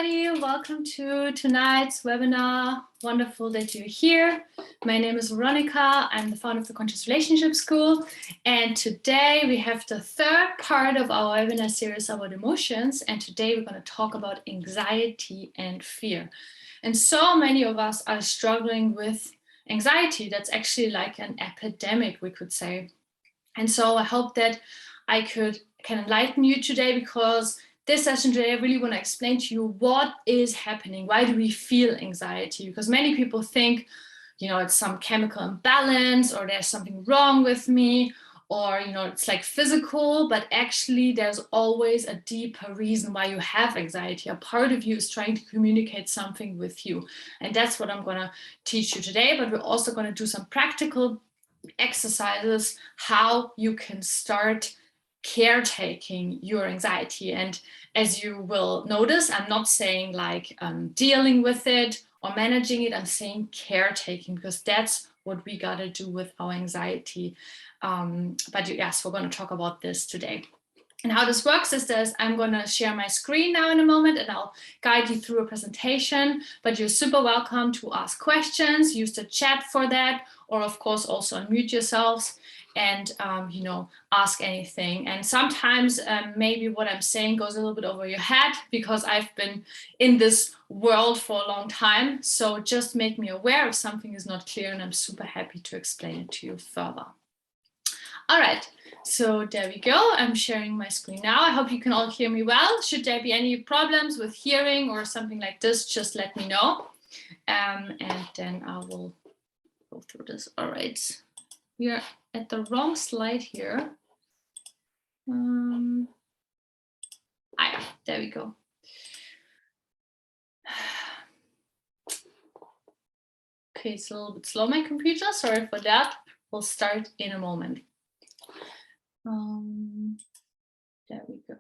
everybody. Welcome to tonight's webinar. Wonderful that you're here. My name is Veronika. I'm the founder of the Conscious Relationship School. And today we have the third part of our webinar series about emotions. And today we're going to talk about anxiety and fear. And so many of us are struggling with anxiety. That's actually like an epidemic, we could say. And so I hope that I can enlighten you today, because this session today, I really want to explain to you what is happening. Why do we feel anxiety? Because many people think, it's some chemical imbalance, or there's something wrong with me, or, it's like physical, but actually there's always a deeper reason why you have anxiety. A part of you is trying to communicate something with you. And that's what I'm going to teach you today. But we're also going to do some practical exercises, how you can start caretaking your anxiety. And as you will notice, I'm not saying like dealing with it or managing it. I'm saying caretaking, because that's what we got to do with our anxiety. But yes, we're going to talk about this today. And how this works is this: I'm going to share my screen now in a moment, and I'll guide you through a presentation. But you're super welcome to ask questions, use the chat for that, or of course also unmute yourselves and ask anything. And sometimes maybe what I'm saying goes a little bit over your head, because I've been in this world for a long time. So just make me aware if something is not clear, and I'm super happy to explain it to you further. All right, so there we go. I'm sharing my screen now. I hope you can all hear me well. Should there be any problems with hearing or something like this, just let me know. And then I will go through this. All right, we are at the wrong slide here. Yeah, there we go. Okay, it's a little bit slow, my computer. Sorry for that. We'll start in a moment. There we go.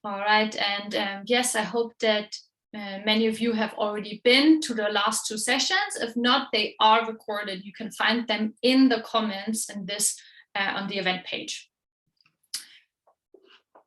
All right, and yes, I hope that many of you have already been to the last two sessions. If not, they are recorded. You can find them in the comments and this on the event page.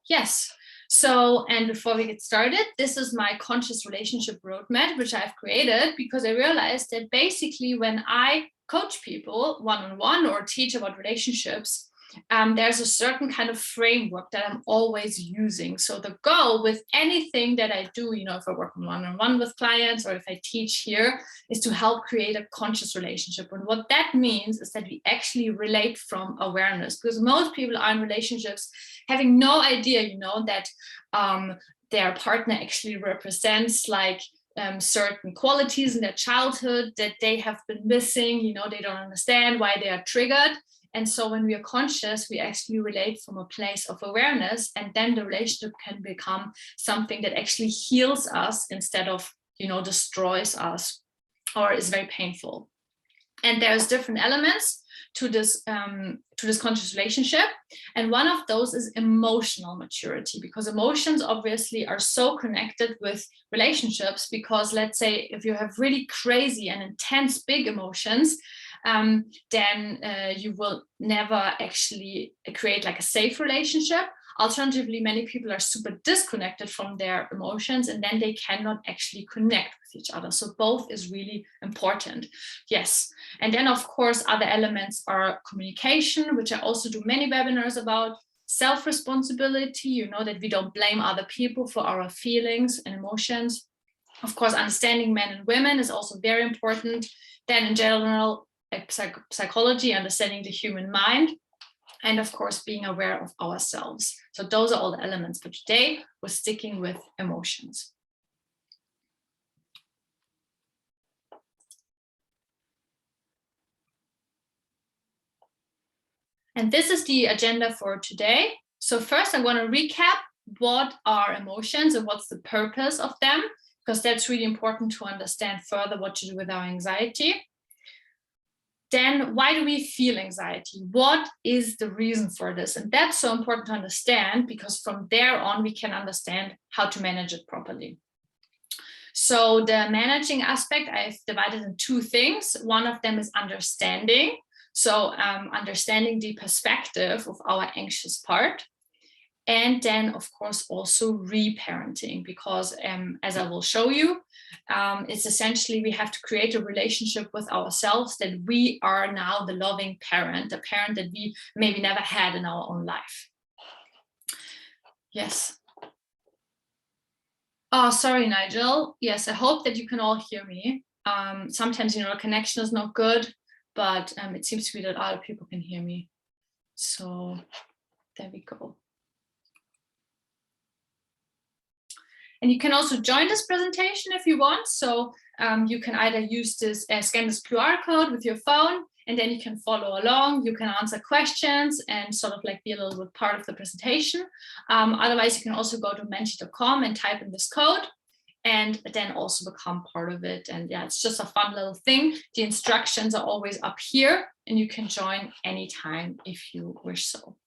Yes. So, and before we get started, this is my conscious relationship roadmap, which I've created because I realized that basically when I coach people one-on-one or teach about relationships, there's a certain kind of framework that I'm always using. So the goal with anything that I do, if I work one-on-one with clients or if I teach here, is to help create a conscious relationship. And what that means is that we actually relate from awareness, because most people are in relationships having no idea, that their partner actually represents like certain qualities in their childhood that they have been missing. They don't understand why they are triggered. And so when we are conscious, we actually relate from a place of awareness, and then the relationship can become something that actually heals us instead of, destroys us or is very painful. And there's different elements to this conscious relationship. And one of those is emotional maturity, because emotions obviously are so connected with relationships. Because let's say if you have really crazy and intense big emotions, then you will never actually create like a safe relationship. Alternatively, many people are super disconnected from their emotions, and then they cannot actually connect with each other. So both is really important. Yes. And then, of course, other elements are communication, which I also do many webinars about. Self-responsibility, that we don't blame other people for our feelings and emotions. Of course, understanding men and women is also very important. Then in general, psychology, understanding the human mind, and of course being aware of ourselves. So those are all the elements. But today we're sticking with emotions. And this is the agenda for today. So first I want to recap what are emotions and what's the purpose of them, because that's really important to understand further what to do with our anxiety. Then why do we feel anxiety? What is the reason for this? And that's so important to understand, because from there on, we can understand how to manage it properly. So the managing aspect, I've divided in two things. One of them is understanding. So understanding the perspective of our anxious part. And then, of course, also reparenting, because as I will show you, it's essentially we have to create a relationship with ourselves that we are now the loving parent, the parent that we maybe never had in our own life. Yes. Oh, sorry, Nigel. Yes, I hope that you can all hear me. Sometimes, the connection is not good, but it seems to be that other people can hear me. So there we go. And you can also join this presentation if you want. So you can either use this, scan this QR code with your phone, and then you can follow along. You can answer questions and sort of like be a little bit part of the presentation. Otherwise, you can also go to menti.com and type in this code, and then also become part of it. And yeah, it's just a fun little thing. The instructions are always up here, and you can join anytime if you wish so.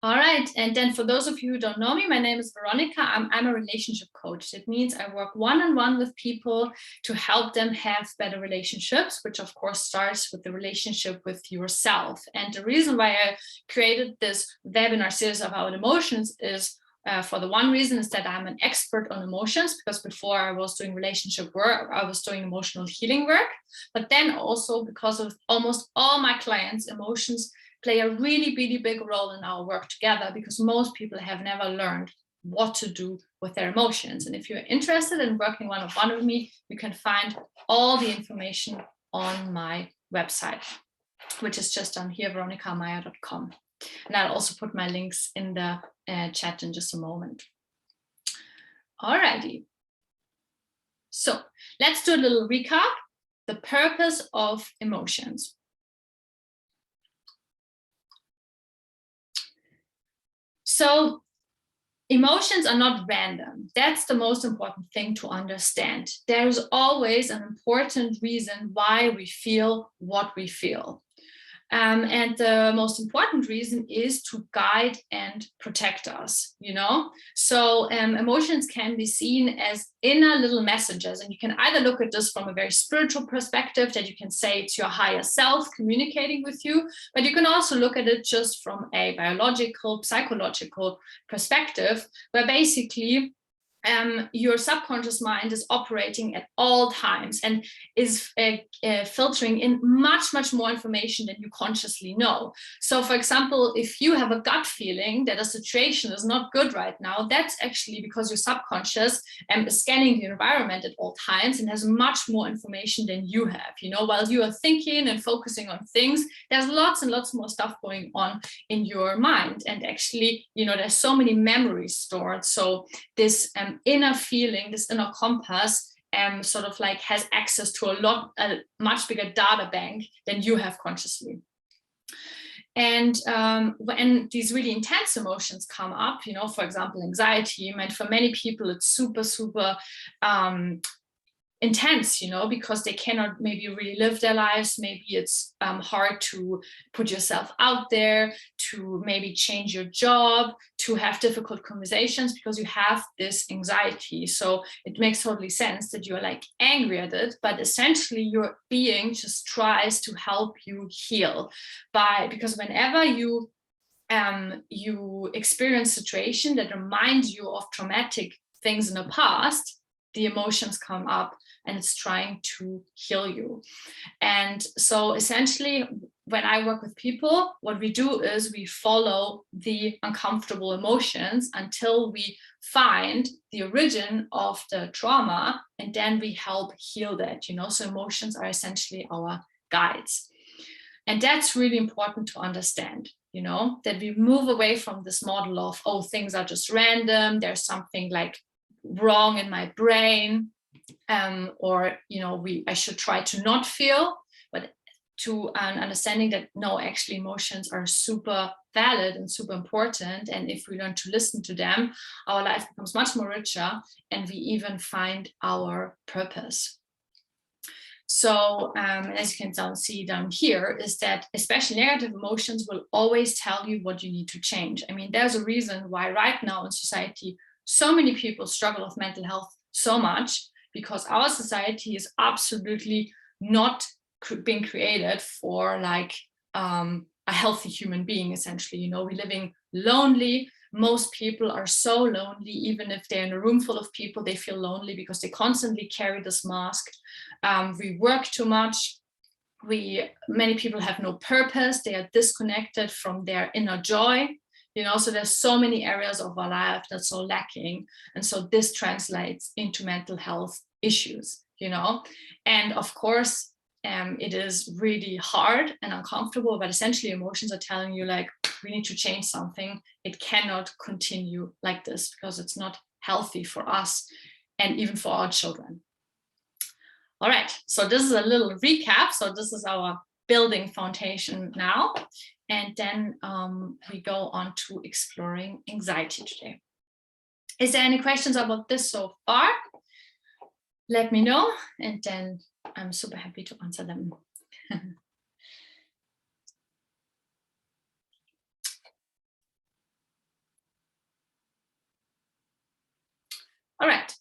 All right, and then for those of you who don't know me, my name is Veronika. I'm a relationship coach. That means I work one-on-one with people to help them have better relationships, which of course starts with the relationship with yourself. And the reason why I created this webinar series about emotions is for the one reason is that I'm an expert on emotions, because before I was doing relationship work, I was doing emotional healing work, but then also because of almost all my clients, emotions play a really, really big role in our work together, because most people have never learned what to do with their emotions. And if you're interested in working one-on-one with me, you can find all the information on my website, which is just on here, veronikameier.com. And I'll also put my links in the chat in just a moment. Alrighty. So let's do a little recap. The purpose of emotions. So emotions are not random. That's the most important thing to understand. There is always an important reason why we feel what we feel. And the most important reason is to guide and protect us, So emotions can be seen as inner little messages. And you can either look at this from a very spiritual perspective, that you can say it's your higher self communicating with you, but you can also look at it just from a biological, psychological perspective, where basically your subconscious mind is operating at all times and is filtering in much, much more information than you consciously know. So, for example, if you have a gut feeling that a situation is not good right now, that's actually because your subconscious is scanning the environment at all times and has much more information than you have. While you are thinking and focusing on things, there's lots and lots more stuff going on in your mind. And actually, there's so many memories stored. So this inner feeling, this inner compass, sort of like has access to a much bigger data bank than you have consciously. And when these really intense emotions come up, for example, anxiety, for many people, it's super, super intense, because they cannot maybe really live their lives. Maybe it's hard to put yourself out there, to maybe change your job, to have difficult conversations, because you have this anxiety. So it makes totally sense that you're like angry at it, but essentially your being just tries to help you heal because whenever you experience situation that reminds you of traumatic things in the past, the emotions come up and it's trying to heal you. And so essentially, when I work with people, what we do is we follow the uncomfortable emotions until we find the origin of the trauma, and then we help heal that, So emotions are essentially our guides. And that's really important to understand, that we move away from this model of, oh, things are just random, there's something like wrong in my brain, or I should try to not feel, but to an understanding that no, actually emotions are super valid and super important, and if we learn to listen to them, our life becomes much more richer, and we even find our purpose. So as you can see down here, is that especially negative emotions will always tell you what you need to change. There's a reason why right now in society so many people struggle with mental health so much, because our society is absolutely not being created for like a healthy human being, essentially. We're living lonely. Most people are so lonely. Even if they're in a room full of people, they feel lonely because they constantly carry this mask. We work too much. Many people have no purpose. They are disconnected from their inner joy. So there's so many areas of our life that's so lacking. And so this translates into mental health issues, and of course, it is really hard and uncomfortable, but essentially emotions are telling you like, we need to change something. It cannot continue like this because it's not healthy for us and even for our children. All right, so this is a little recap. So this is our building foundation now. And then we go on to exploring anxiety today. Is there any questions about this so far? Let me know, and then I'm super happy to answer them. All right,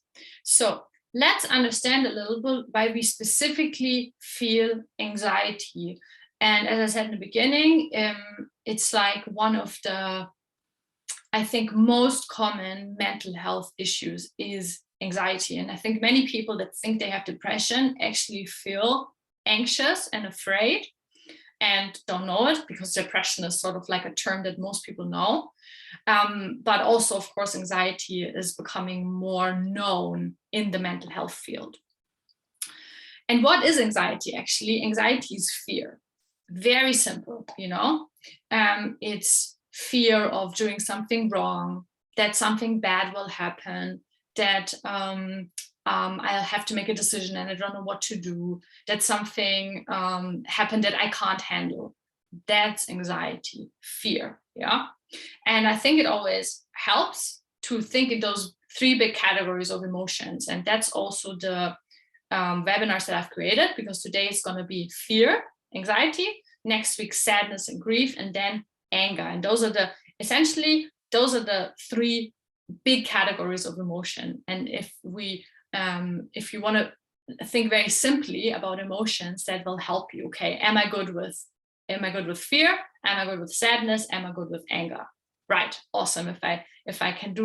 so let's understand a little bit why we specifically feel anxiety. And as I said in the beginning, it's like one of the, I think, most common mental health issues is anxiety. And I think many people that think they have depression actually feel anxious and afraid and don't know it, because depression is sort of like a term that most people know. But also, of course, anxiety is becoming more known in the mental health field. And what is anxiety actually? Anxiety is fear. Very simple, it's fear of doing something wrong, that something bad will happen, that I'll have to make a decision and I don't know what to do, that something happened that I can't handle. That's anxiety, fear, yeah? And I think it always helps to think in those three big categories of emotions. And that's also the webinars that I've created, because today is going to be fear, anxiety, next week sadness and grief, and then anger. And those are the three big categories of emotion. And if you want to think very simply about emotions, that will help you. Okay, am I good with fear? Am I good with sadness? Am I good with anger? Right, awesome. If I can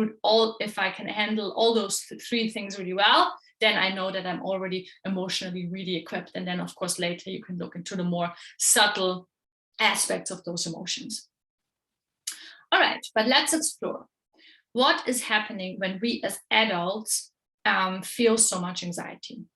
handle all those three things really well, then I know that I'm already emotionally really equipped. And then, of course, later you can look into the more subtle aspects of those emotions. All right, but let's explore what is happening when we as adults feel so much anxiety.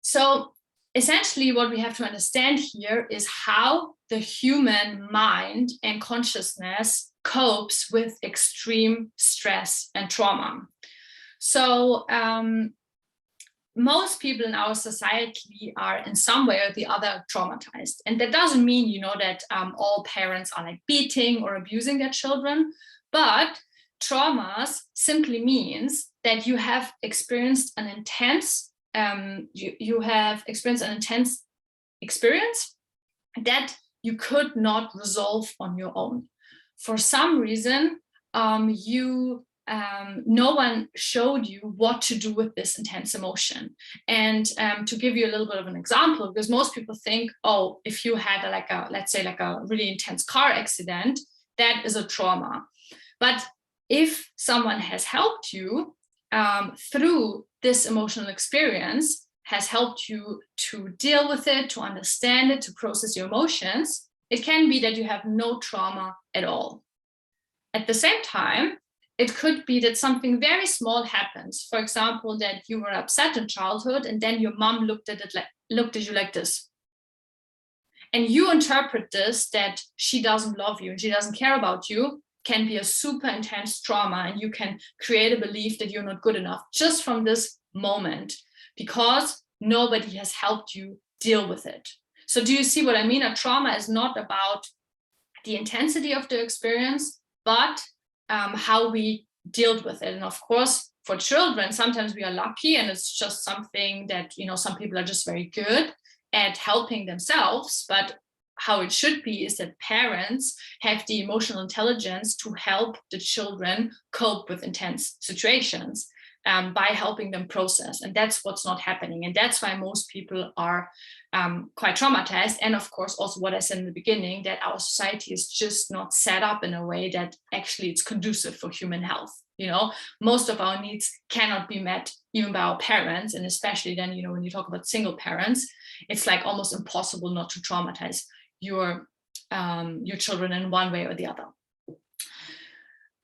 So essentially what we have to understand here is how the human mind and consciousness copes with extreme stress and trauma. So most people in our society are in some way or the other traumatized. And that doesn't mean, that all parents are like beating or abusing their children, but traumas simply means that you have experienced an intense, experience that you could not resolve on your own. For some reason, no one showed you what to do with this intense emotion. And to give you a little bit of an example, because most people think, oh, if you had let's say a really intense car accident, that is a trauma. But if someone has helped you through this emotional experience, has helped you to deal with it, to understand it, to process your emotions, it can be that you have no trauma at all. At the same time, it could be that something very small happens. For example, that you were upset in childhood and then your mom looked at you like this. And you interpret this that she doesn't love you and she doesn't care about you, can be a super intense trauma, and you can create a belief that you're not good enough just from this moment, because nobody has helped you deal with it. So do you see what I mean? A trauma is not about the intensity of the experience, but how we dealt with it. And of course, for children, sometimes we are lucky and it's just something that, some people are just very good at helping themselves. But how it should be is that parents have the emotional intelligence to help the children cope with intense situations. by helping them process. And that's what's not happening. And that's why most people are quite traumatized. And of course, also what I said in the beginning, that our society is just not set up in a way that actually it's conducive for human health. You know, most of our needs cannot be met even by our parents. And especially then, you know, when you talk about single parents, it's like almost impossible not to traumatize your children in one way or the other.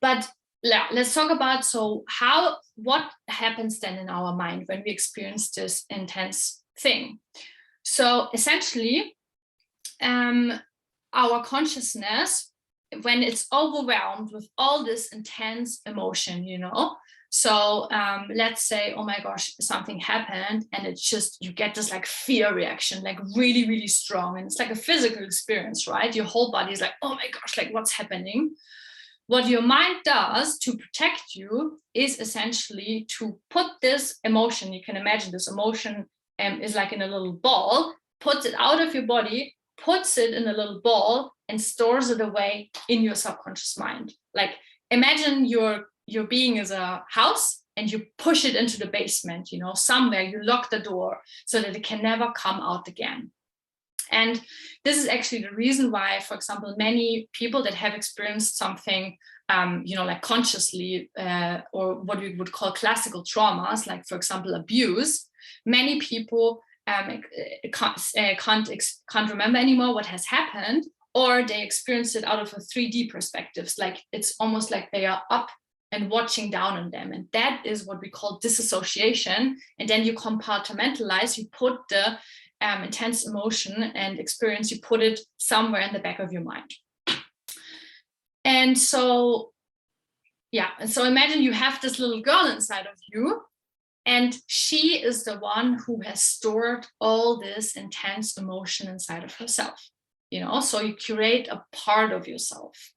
But yeah, let's talk about, so what happens then in our mind when we experience this intense thing? So essentially, our consciousness, when it's overwhelmed with all this intense emotion, you know, so let's say, oh my gosh, something happened, and it's just, you get this like fear reaction, like really, really strong. And it's like a physical experience, right? Your whole body is like, oh my gosh, like what's happening? What your mind does to protect you is essentially to put this emotion, you can imagine this emotion is like in a little ball, puts it out of your body, puts it in a little ball and stores it away in your subconscious mind. Like imagine your being is a house and you push it into the basement, you know, somewhere, you lock the door so that it can never come out again. And this is actually the reason why, for example, many people that have experienced something, you know, like consciously, or what we would call classical traumas, like, for example, abuse, many people can't remember anymore what has happened, or they experience it out of a 3D perspectives. Like it's almost like they are up and watching down on them. And that is what we call disassociation. And then you compartmentalize, you put the intense emotion and experience, you put it somewhere in the back of your mind. And so, yeah, and so imagine you have this little girl inside of you, and she is the one who has stored all this intense emotion inside of herself, you know, so you curate a part of yourself.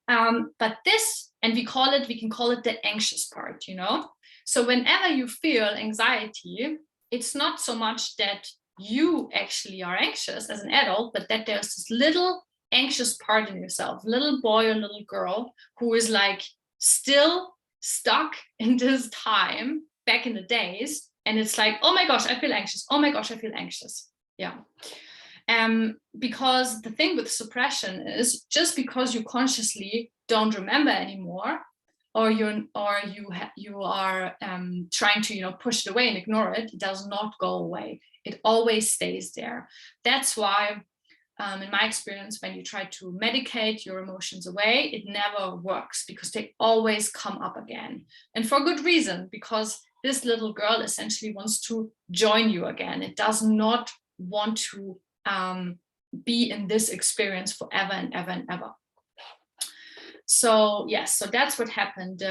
But this, and we can call it the anxious part, you know. So whenever you feel anxiety, it's not so much that you actually are anxious as an adult, but that there's this little anxious part in yourself, little boy or little girl, who is like still stuck in this time back in the days. And it's like, oh my gosh, I feel anxious. Oh my gosh, I feel anxious. Yeah. Because the thing with suppression is, just because you consciously don't remember anymore, or you are trying to, you know, push it away and ignore it, it does not go away. It always stays there. That's why, in my experience, when you try to medicate your emotions away, it never works, because they always come up again. And for good reason, because this little girl essentially wants to join you again. It does not want to be in this experience forever and ever and ever. So yes, so that's what happened.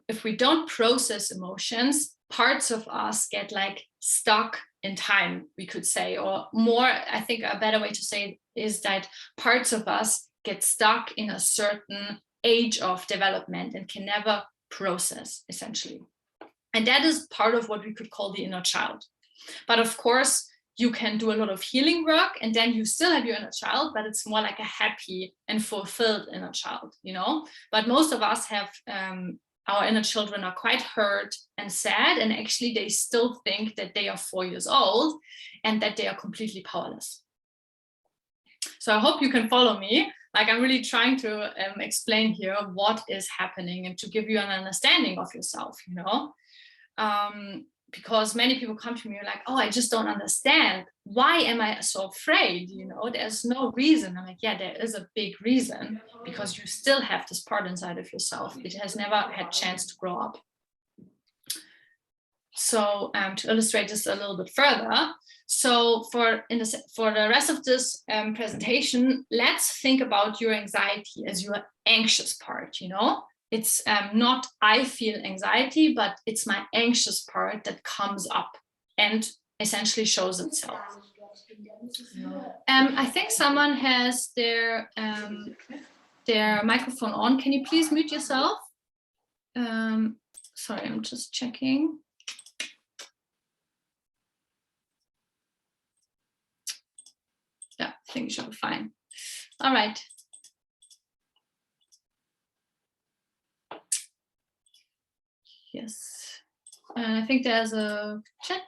If we don't process emotions, parts of us get like stuck in time, we could say, or more, I think a better way to say it is that parts of us get stuck in a certain age of development and can never process, essentially. And that is part of what we could call the inner child. But of course, you can do a lot of healing work, and then you still have your inner child, but it's more like a happy and fulfilled inner child, you know. But most of us have, our inner children are quite hurt and sad, and actually they still think that they are 4 years old and that they are completely powerless. So I hope you can follow me. Like, I'm really trying to explain here what is happening and to give you an understanding of yourself, you know. Because many people come to me like, oh, I just don't understand. Why am I so afraid? You know, there's no reason. I'm like, yeah, there is a big reason, because you still have this part inside of yourself. It has never had a chance to grow up. So to illustrate this a little bit further, so for the rest of this presentation, let's think about your anxiety as your anxious part, you know. It's not I feel anxiety, but it's my anxious part that comes up and essentially shows itself. I think someone has their microphone on. Can you please mute yourself? Sorry, I'm just checking. Yeah, I think it should be fine. All right. Yes. And I think there's a chat.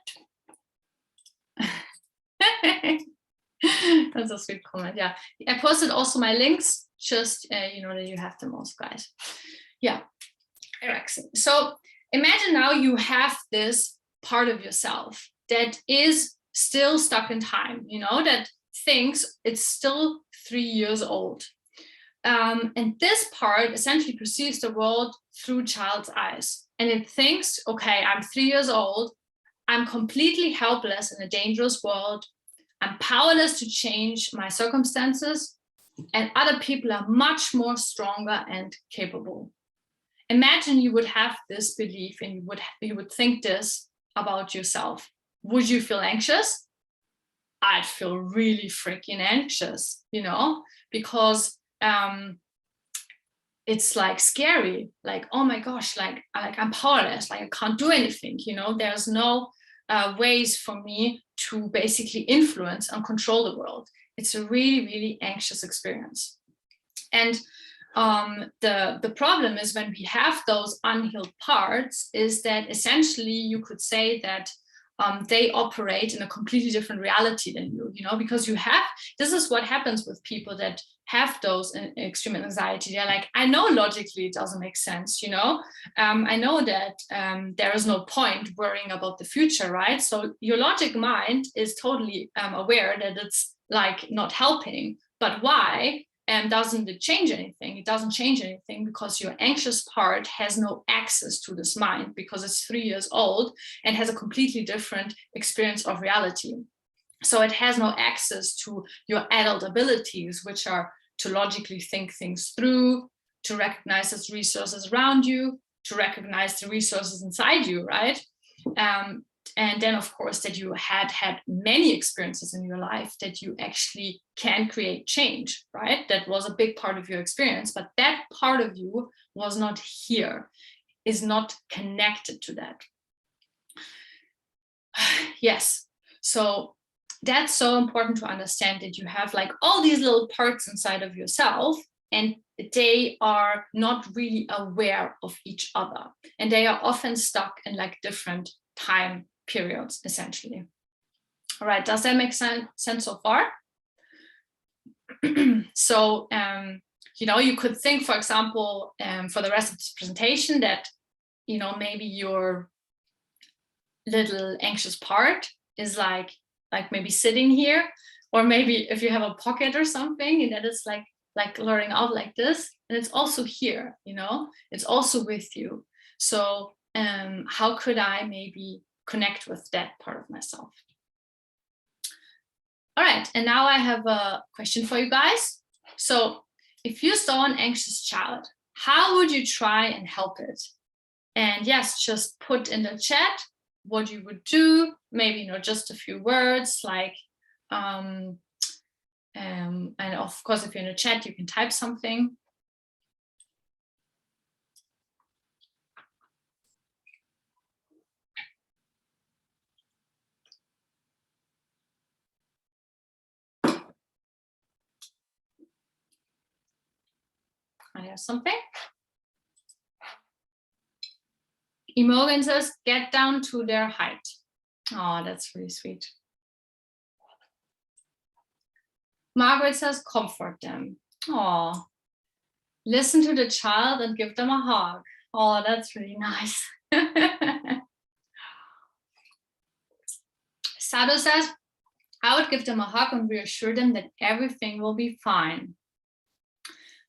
That's a sweet comment. Yeah, I posted also my links, just you know that you have them also, guys. Yeah, excellent. So imagine now you have this part of yourself that is still stuck in time, you know, that thinks it's still 3 years old. And this part essentially perceives the world through child's eyes. And it thinks, okay, I'm 3 years old. I'm completely helpless in a dangerous world. I'm powerless to change my circumstances. And other people are much more stronger and capable. Imagine you would have this belief and you would think this about yourself. Would you feel anxious? I'd feel really freaking anxious, you know, because it's like scary, like, oh my gosh, like I'm powerless, like I can't do anything, you know, there's no ways for me to basically influence and control the world. It's a really, really anxious experience. And the problem is when we have those unhealed parts is that essentially you could say that they operate in a completely different reality than you know, because this is what happens with people that have those extreme anxiety. They're like, I know logically it doesn't make sense, you know, I know that there is no point worrying about the future, right? So your logic mind is totally aware that it's like not helping, but why? And doesn't it change anything? It doesn't change anything because your anxious part has no access to this mind because it's 3 years old and has a completely different experience of reality. So it has no access to your adult abilities, which are to logically think things through, to recognize the resources around you, to recognize the resources inside you, right? And then, of course, that you had many experiences in your life that you actually can create change, right? That was a big part of your experience, but that part of you was not here, is not connected to that. Yes, so that's so important to understand that you have like all these little parts inside of yourself, and they are not really aware of each other, and they are often stuck in like different time periods, essentially. All right, does that make sense so far? So, you know, you could think, for example, for the rest of this presentation that, you know, maybe your little anxious part is like maybe sitting here, or maybe if you have a pocket or something, and that is like luring out like this, and it's also here, you know, it's also with you. So how could I maybe connect with that part of myself? All right, and now I have a question for you guys. So if you saw an anxious child, how would you try and help it? And yes, just put in the chat what you would do, maybe, you know, just a few words like, and of course, if you're in the chat, you can type something. I have something. Imogen says, get down to their height. Oh, that's really sweet. Margaret says, comfort them. Oh, listen to the child and give them a hug. Oh, that's really nice. Sado says, I would give them a hug and reassure them that everything will be fine.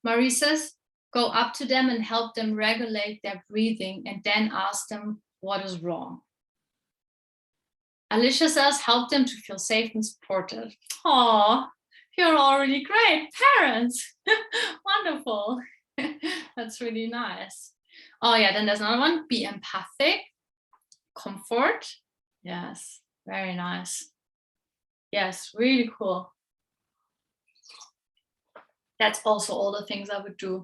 Marie says, go up to them and help them regulate their breathing and then ask them what is wrong. Alicia says, help them to feel safe and supported. Oh, you're already great parents. Wonderful. That's really nice. Oh yeah, then there's another one. Be empathic. Comfort. Yes, very nice. Yes, really cool. That's also all the things I would do.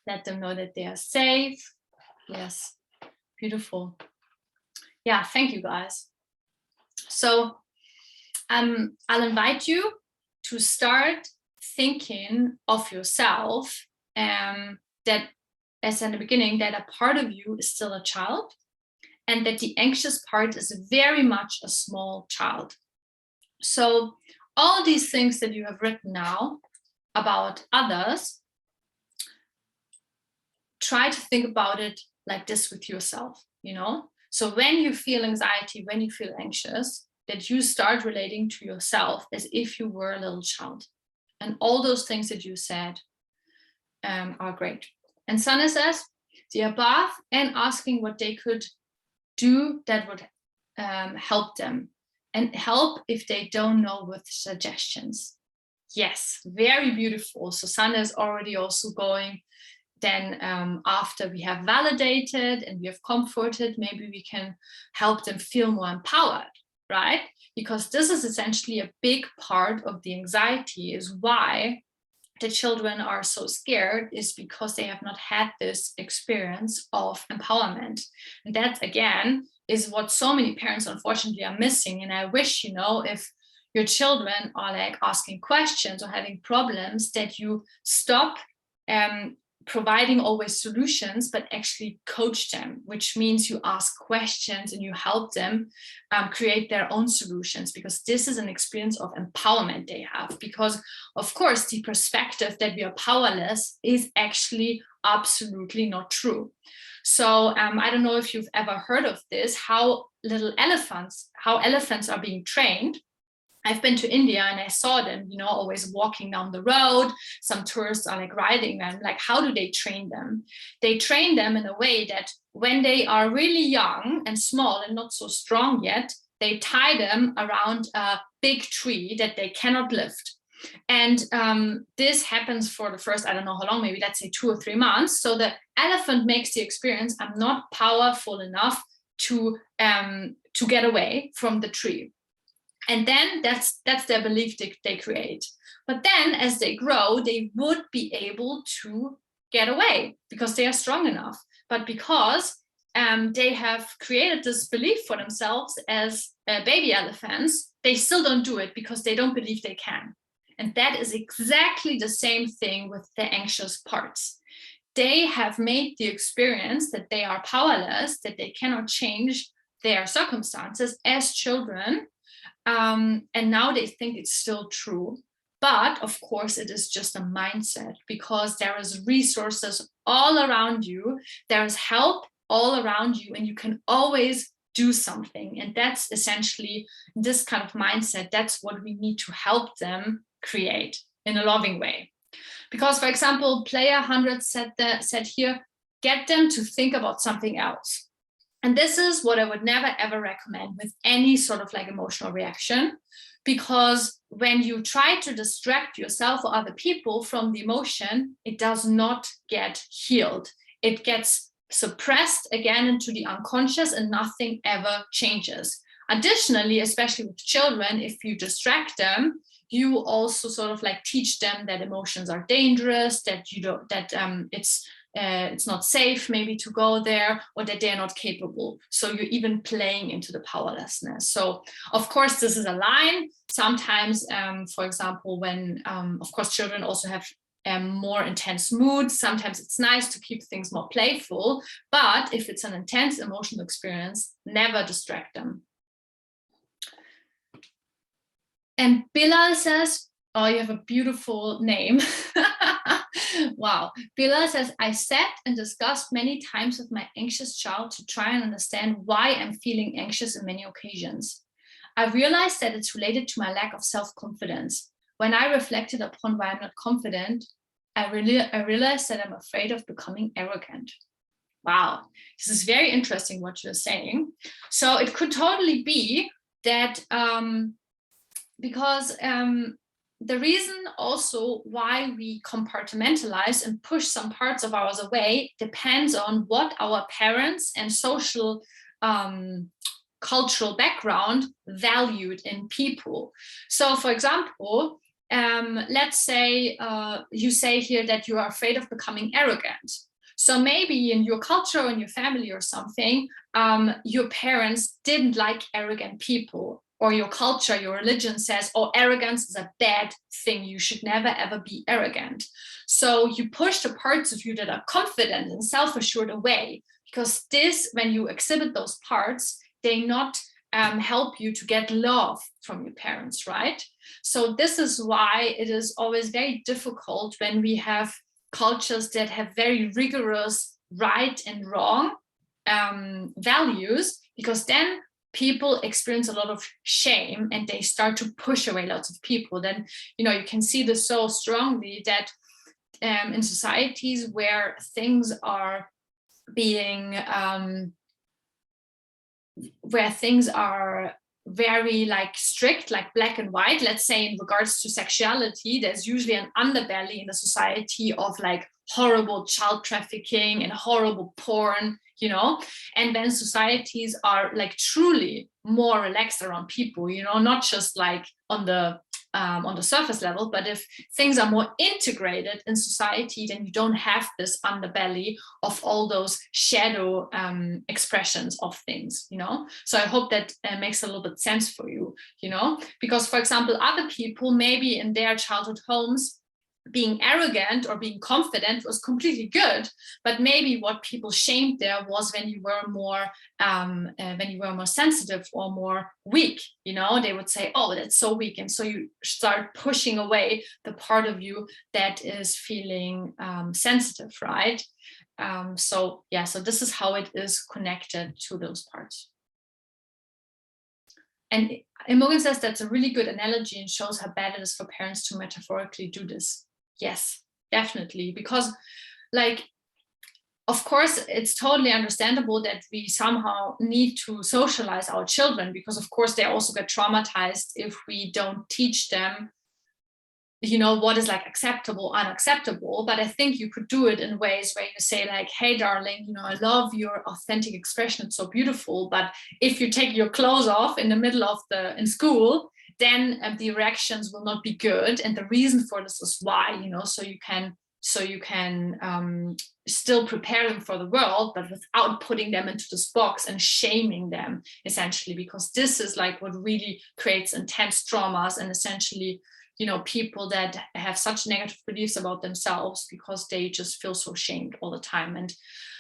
Let them know that they are safe. Yes, beautiful. Yeah, thank you guys. So I'll invite you to start thinking of yourself that as in the beginning, that a part of you is still a child, and that the anxious part is very much a small child. So all these things that you have written now about others, try to think about it like this with yourself, you know? So when you feel anxiety, when you feel anxious, that you start relating to yourself as if you were a little child. And all those things that you said are great. And Sana says, the above and asking what they could do that would help them, and help if they don't know with suggestions. Yes, very beautiful. So Sana is already also going, then after we have validated and we have comforted, maybe we can help them feel more empowered, right? Because this is essentially a big part of the anxiety, is why the children are so scared, is because they have not had this experience of empowerment. And that, again, is what so many parents unfortunately are missing. And I wish, you know, if your children are like asking questions or having problems, that you stop providing always solutions, but actually coach them, which means you ask questions and you help them create their own solutions, because this is an experience of empowerment they have. Because of course, the perspective that we are powerless is actually absolutely not true. So I don't know if you've ever heard of this, how elephants are being trained. I've been to India and I saw them, you know, always walking down the road. Some tourists are like riding them. Like, how do they train them? They train them in a way that when they are really young and small and not so strong yet, they tie them around a big tree that they cannot lift. And this happens for the first, I don't know how long, maybe let's say 2 or 3 months. So the elephant makes the experience, I'm not powerful enough to get away from the tree. And then that's their belief they create. But then as they grow, they would be able to get away because they are strong enough. But because they have created this belief for themselves as baby elephants, they still don't do it because they don't believe they can. And that is exactly the same thing with the anxious parts. They have made the experience that they are powerless, that they cannot change their circumstances as children. And now they think it's still true. But of course, it is just a mindset, because there is resources all around you. There is help all around you, and you can always do something. And that's essentially this kind of mindset. That's what we need to help them create in a loving way. Because, for example, player 100 said here, get them to think about something else. And this is what I would never, ever recommend with any sort of like emotional reaction, because when you try to distract yourself or other people from the emotion, it does not get healed. It gets suppressed again into the unconscious and nothing ever changes. Additionally, especially with children, if you distract them, you also sort of like teach them that emotions are dangerous, that it's not safe maybe to go there, or that they're not capable. So you're even playing into the powerlessness. So of course, this is a line. Sometimes, for example, when, of course, children also have more intense moods, sometimes it's nice to keep things more playful. But if it's an intense emotional experience, never distract them. And Bilal says, oh, you have a beautiful name. Wow. Bilal says, I sat and discussed many times with my anxious child to try and understand why I'm feeling anxious in many occasions. I realized that it's related to my lack of self-confidence. When I reflected upon why I'm not confident, I realized that I'm afraid of becoming arrogant. Wow. This is very interesting what you're saying. So it could totally be that because the reason also why we compartmentalize and push some parts of ours away depends on what our parents and social cultural background valued in people. So for example, let's say you say here that you are afraid of becoming arrogant. So maybe in your culture or in your family or something, your parents didn't like arrogant people, or your culture, your religion says, oh, arrogance is a bad thing. You should never, ever be arrogant. So you push the parts of you that are confident and self-assured away, because when you exhibit those parts, they not help you to get love from your parents, right? So this is why it is always very difficult when we have cultures that have very rigorous right and wrong values, because then people experience a lot of shame and they start to push away lots of people. Then, you can see this so strongly that in societies where things are being, where things are very like strict, like black and white, let's say in regards to sexuality, there's usually an underbelly in the society of like horrible child trafficking and horrible porn, and then societies are like truly more relaxed around people, not just like on the surface level, but if things are more integrated in society, then you don't have this underbelly of all those shadow expressions of things, So I hope that makes a little bit sense for you, because, for example, other people maybe in their childhood homes, being arrogant or being confident was completely good, but maybe what people shamed there was when you were more sensitive or more weak. They would say, oh, that's so weak, and so you start pushing away the part of you that is feeling sensitive, right? So this is how it is connected to those parts. And Imogen says that's a really good analogy and shows how bad it is for parents to metaphorically do this. Yes, definitely. Because, like, of course, it's totally understandable that we somehow need to socialize our children, because, of course, they also get traumatized if we don't teach them, what is like acceptable, unacceptable. But I think you could do it in ways where you say like, hey, darling, I love your authentic expression. It's so beautiful. But if you take your clothes off in the middle of in school, then the reactions will not be good. And the reason for this is why, so you can still prepare them for the world, but without putting them into this box and shaming them, essentially, because this is like what really creates intense traumas and essentially, people that have such negative beliefs about themselves because they just feel so shamed all the time. And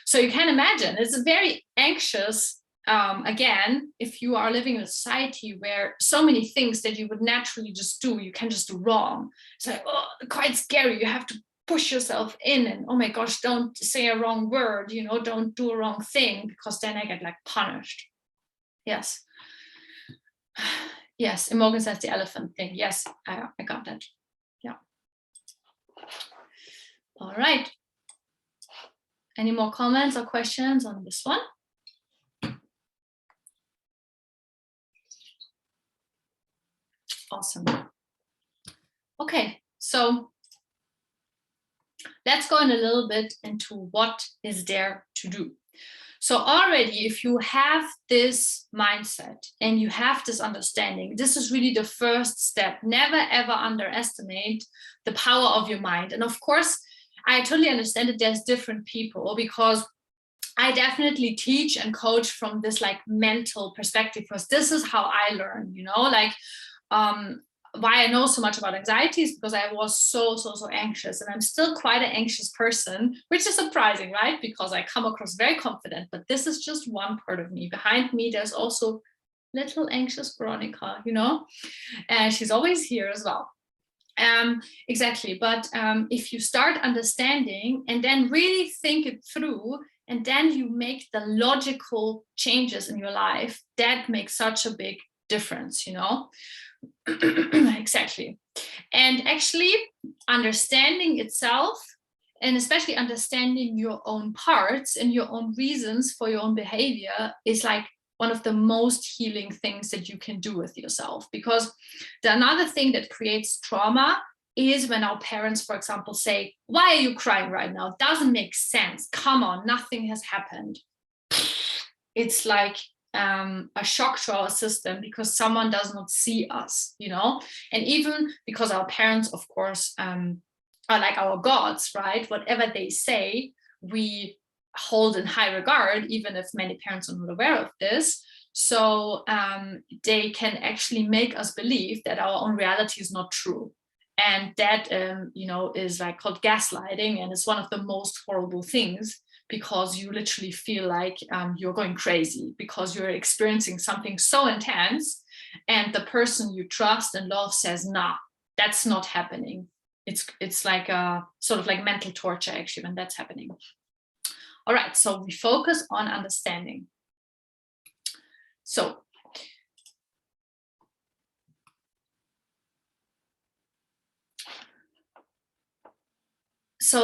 so you can imagine it's a very anxious, again, if you are living in a society where so many things that you would naturally just do, you can just do wrong. It's like, oh, quite scary. You have to push yourself in and, oh my gosh, don't say a wrong word, don't do a wrong thing, because then I get like punished. Yes. Yes, Imogen says the elephant thing. Yes, I got that. Yeah. All right. Any more comments or questions on this one? Awesome. Okay, so let's go in a little bit into what is there to do. So already, if you have this mindset and you have this understanding, this is really the first step. Never, ever underestimate the power of your mind. And of course, I totally understand that there's different people, because I definitely teach and coach from this like mental perspective, because this is how I learn, why I know so much about anxiety is because I was so anxious, and I'm still quite an anxious person, which is surprising, right? Because I come across very confident, but this is just one part of me. Behind me, there's also little anxious Veronika, and she's always here as well. Exactly. But if you start understanding and then really think it through, and then you make the logical changes in your life, that makes such a big difference, Exactly. And actually understanding itself, and especially understanding your own parts and your own reasons for your own behavior, is like one of the most healing things that you can do with yourself. Because another thing that creates trauma is when our parents, for example, say, why are you crying right now? It doesn't make sense. Come on, nothing has happened. It's like a shock to our system, because someone does not see us, and even because our parents, of course, are like our gods, right? Whatever they say, we hold in high regard, even if many parents are not aware of this. So they can actually make us believe that our own reality is not true. And that, is like called gaslighting. And it's one of the most horrible things, because you literally feel like you're going crazy because you're experiencing something so intense. And the person you trust and love says, nah, that's not happening. It's like a sort of like mental torture, actually, when that's happening. All right, so we focus on understanding. So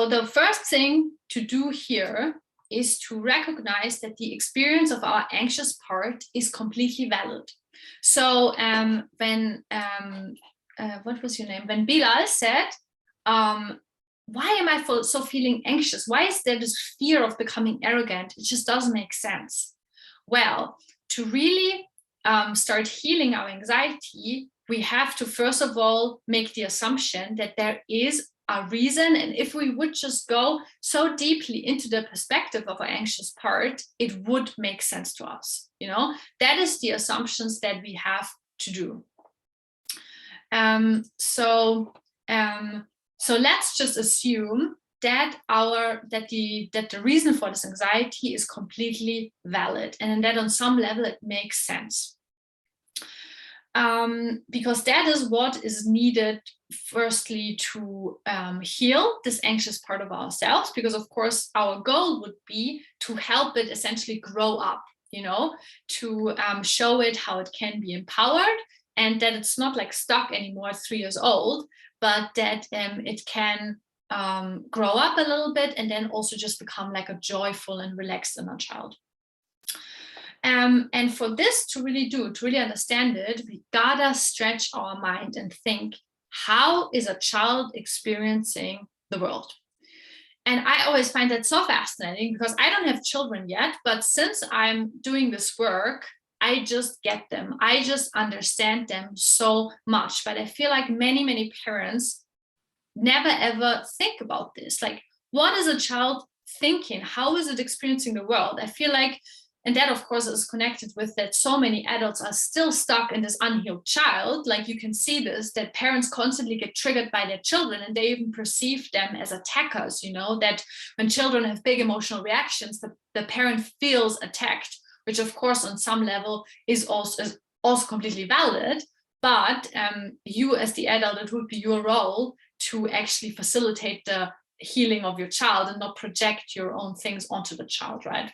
the first thing to do here is to recognize that the experience of our anxious part is completely valid. So what was your name? When Bilal said, why am I so feeling anxious? Why is there this fear of becoming arrogant? It just doesn't make sense. Well, to really start healing our anxiety, we have to first of all make the assumption that there is a reason, and if we would just go so deeply into the perspective of our anxious part, it would make sense to us. That is the assumptions that we have to do. So let's just assume that the reason for this anxiety is completely valid, and that on some level it makes sense. Because that is what is needed, firstly, to heal this anxious part of ourselves, because of course our goal would be to help it essentially grow up, to show it how it can be empowered, and that it's not like stuck anymore at 3 years old, but that it can grow up a little bit and then also just become like a joyful and relaxed inner child. And for this to really understand it, we gotta stretch our mind and think, how is a child experiencing the world? And I always find that so fascinating, because I don't have children yet, but since I'm doing this work, I just get them. I just understand them so much. But I feel like many parents never ever think about this. Like, what is a child thinking? How is it experiencing the world? I feel like, and that of course is connected with that so many adults are still stuck in this unhealed child. Like, you can see this, that parents constantly get triggered by their children, and they even perceive them as attackers, that when children have big emotional reactions, the parent feels attacked, which of course on some level is also completely valid. But you as the adult, it would be your role to actually facilitate the healing of your child and not project your own things onto the child, right?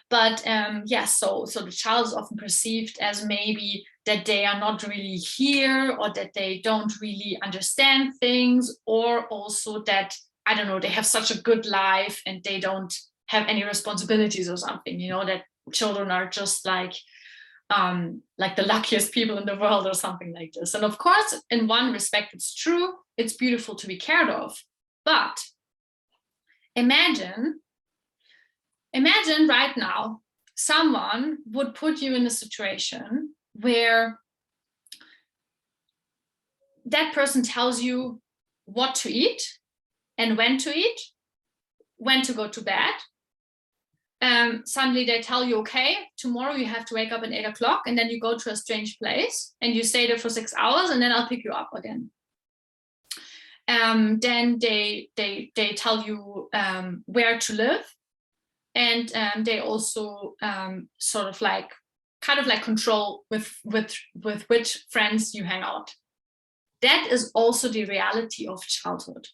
But so the child is often perceived as maybe that they are not really here, or that they don't really understand things, or also that, I don't know, they have such a good life and they don't have any responsibilities or something, that children are just like the luckiest people in the world or something like this. And of course, in one respect, it's true. It's beautiful to be cared of. But imagine right now, someone would put you in a situation where that person tells you what to eat and when to eat, when to go to bed. Suddenly they tell you, okay, tomorrow you have to wake up at 8 o'clock, and then you go to a strange place and you stay there for 6 hours, and then I'll pick you up again. Then they tell you where to live, and they also sort of like kind of like control with which friends you hang out. That is also the reality of childhood.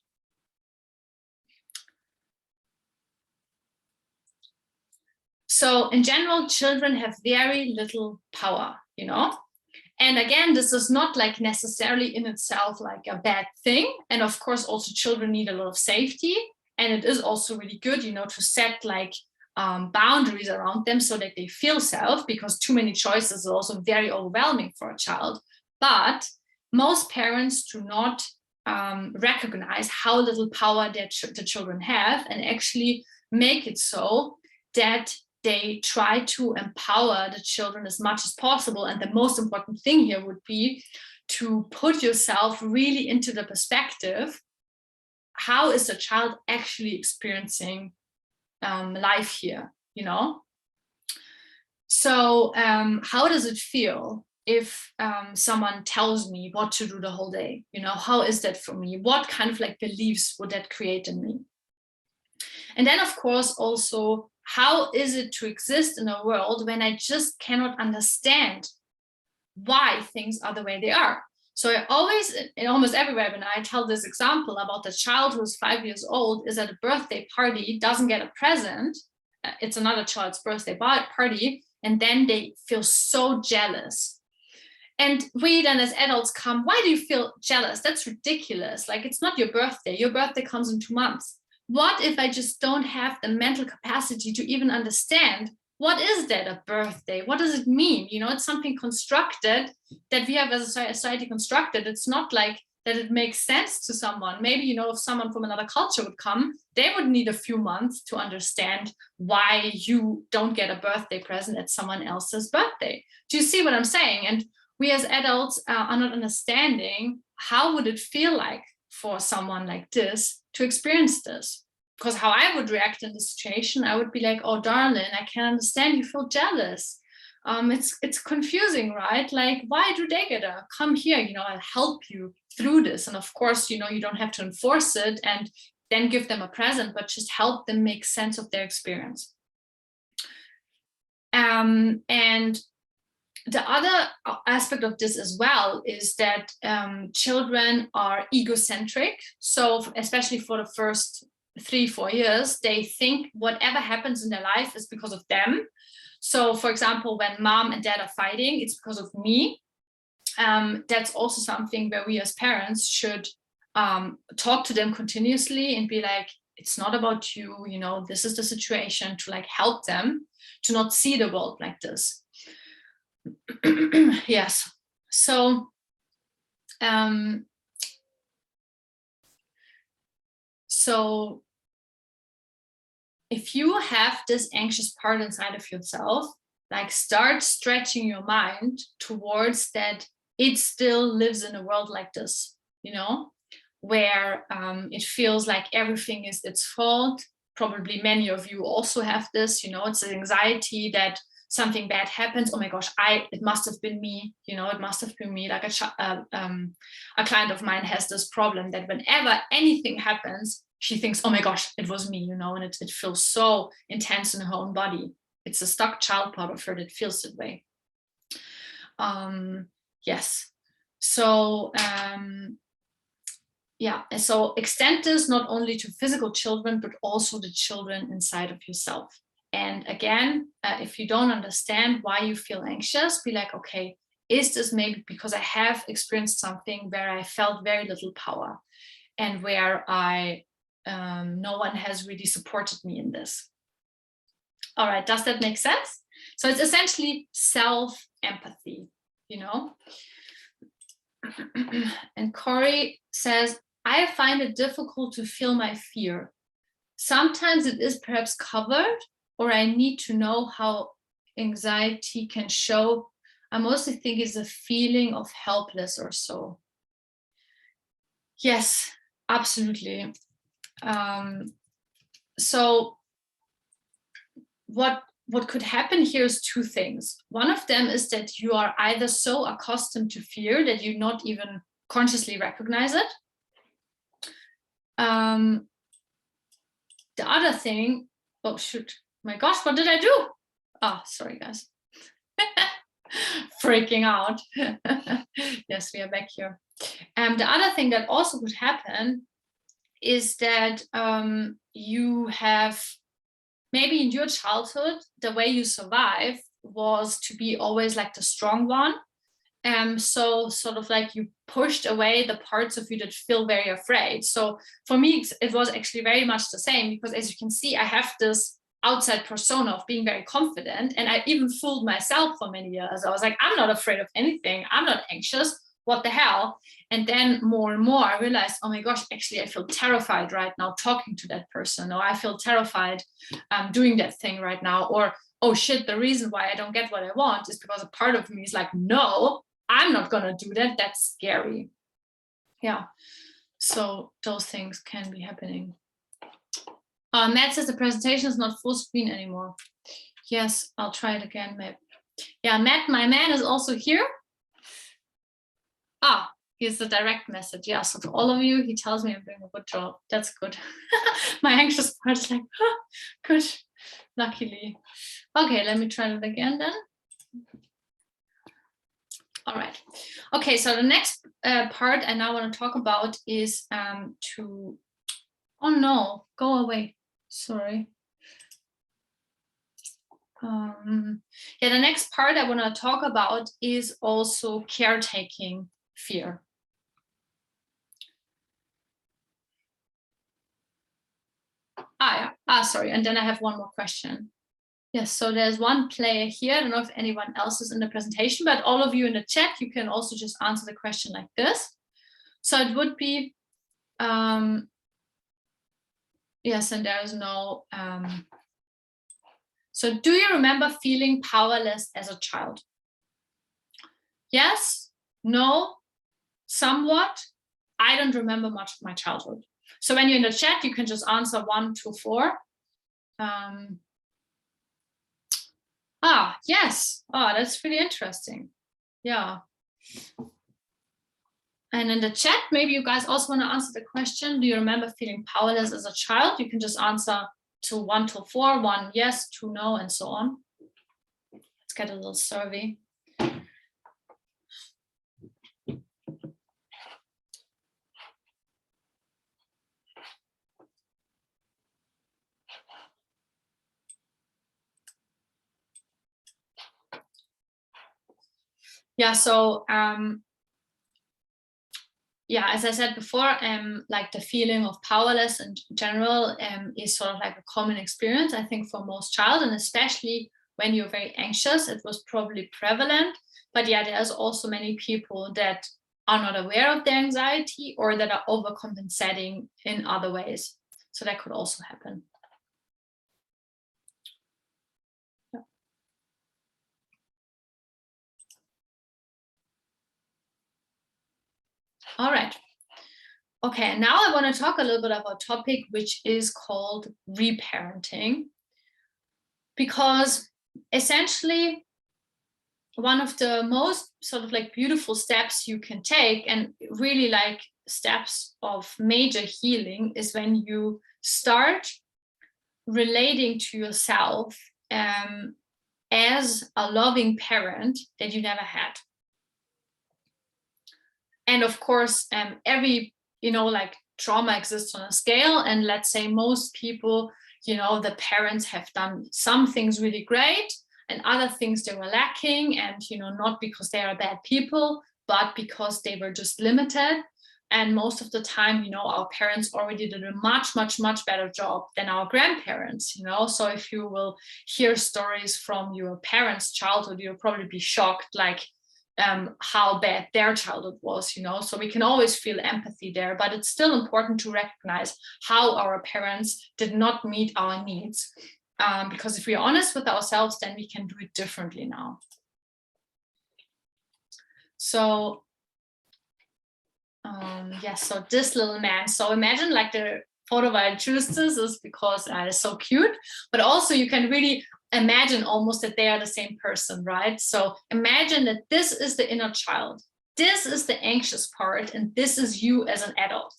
So in general, children have very little power, And again, this is not like necessarily in itself like a bad thing. And of course, also children need a lot of safety. And it is also really good, to set like boundaries around them so that they feel safe, because too many choices is also very overwhelming for a child. But most parents do not recognize how little power the children have, and actually make it so that they try to empower the children as much as possible. And the most important thing here would be to put yourself really into the perspective, how is the child actually experiencing life here, So how does it feel if someone tells me what to do the whole day? You know, how is that for me? What kind of like beliefs would that create in me? And then, of course, also, how is it to exist in a world when I just cannot understand why things are the way they are? So I always, in almost every webinar, I tell this example about the child who's 5 years old, is at a birthday party, doesn't get a present. It's another child's birthday party, and then they feel so jealous. And we then as adults come, why do you feel jealous? That's ridiculous. Like, it's not your birthday. Your birthday comes in 2 months. What if I just don't have the mental capacity to even understand what is that, a birthday? What does it mean? You know, it's something constructed that we have as a society constructed. It's not like that it makes sense to someone. Maybe, you know, if someone from another culture would come, they would need a few months to understand why you don't get a birthday present at someone else's birthday. Do you see what I'm saying? And we as adults are not understanding how would it feel like for someone like this to experience this. Because how I would react in this situation, I would be like, oh, darling, I can understand you feel jealous. It's confusing, right? Like, why do they get a come here? You know, I'll help you through this. And of course, you know, you don't have to enforce it and then give them a present, but just help them make sense of their experience. And the other aspect of this as well is that children are egocentric. So especially for the first 3-4 years, they think whatever happens in their life is because of them. So for example, when mom and dad are fighting, it's because of me. That's also something where we as parents should talk to them continuously and be like, it's not about you, you know, this is the situation, to like help them to not see the world like this. Yes. So if you have this anxious part inside of yourself, like, start stretching your mind towards that it still lives in a world like this, you know, where it feels like everything is its fault. Probably many of you also have this, you know, it's an anxiety that something bad happens. Oh my gosh, it must have been me, you know, it must have been me. Like a client of mine has this problem that whenever anything happens, she thinks, oh my gosh, it was me, you know, and it feels so intense in her own body. It's a stuck child part of her that feels that way. Yes. So yeah, and so extend this not only to physical children, but also the children inside of yourself. And again, if you don't understand why you feel anxious, be like, okay, is this maybe because I have experienced something where I felt very little power and where no one has really supported me in this? All right, does that make sense? So it's essentially self-empathy, you know? And Corey says, I find it difficult to feel my fear. Sometimes it is perhaps covered, or I need to know how anxiety can show. I mostly think it's a feeling of helpless or so. Yes, absolutely. So what could happen here is two things. One of them is that you are either so accustomed to fear that you not even consciously recognize it. The other thing, oh shoot, my gosh, what did I do? Oh, sorry guys. Freaking out. Yes, we are back here. The other thing that also could happen is that you have, maybe in your childhood, the way you survive was to be always like the strong one. So sort of like you pushed away the parts of you that feel very afraid. So for me, it was actually very much the same, because as you can see, I have this outside persona of being very confident. And I even fooled myself for many years. I was like, I'm not afraid of anything. I'm not anxious. What the hell? And then more and more I realized, oh my gosh, actually I feel terrified right now talking to that person, or I feel terrified doing that thing right now, or oh shit, the reason why I don't get what I want is because a part of me is like, no, I'm not gonna do that. That's scary. Yeah. So those things can be happening. Matt says the presentation is not full screen anymore. Yes, I'll try it again, Matt. Yeah, Matt, my man, is also here. Ah, here's the direct message. Yeah, so to all of you, he tells me I'm doing a good job. That's good. My anxious part is like, oh, good, luckily. Okay, let me try it again then. All right. Okay, so the next part I now want to talk about is oh no, go away. Sorry. Yeah, the next part I want to talk about is also caretaking fear. Sorry. And then I have one more question. Yes, so there's one player here. I don't know if anyone else is in the presentation, but all of you in the chat, you can also just answer the question like this. So it would be, yes, and there is no, so do you remember feeling powerless as a child? Yes, no, somewhat. I don't remember much of my childhood. So when you're in the chat, you can just answer 1, 2, 4. Yes. Oh, that's really interesting. Yeah. And in the chat, maybe you guys also want to answer the question, do you remember feeling powerless as a child? You can just answer to 1 to 4, 1 yes, 2 no, and so on. Let's get a little survey. Yeah, so yeah, as I said before, like the feeling of powerless in general is sort of like a common experience, I think, for most child, and especially when you're very anxious, it was probably prevalent. But yeah, there's also many people that are not aware of their anxiety or that are overcompensating in other ways. So that could also happen. All right. Okay, now I want to talk a little bit about a topic which is called reparenting, because essentially one of the most sort of like beautiful steps you can take, and really like steps of major healing, is when you start relating to yourself as a loving parent that you never had. And of course, every, like trauma exists on a scale. And let's say most people, the parents have done some things really great and other things they were lacking. And, not because they are bad people, but because they were just limited. And most of the time, our parents already did a much, much, much better job than our grandparents, So if you will hear stories from your parents' childhood, you'll probably be shocked, like, how bad their childhood was, So we can always feel empathy there, but it's still important to recognize how our parents did not meet our needs. Because if we're honest with ourselves, then we can do it differently now. So, yes, so this little man. So imagine like the photo why I choose this is because it's so cute, but also you can really imagine almost that they are the same person, right? So imagine that this is the inner child. This is the anxious part, and this is you as an adult.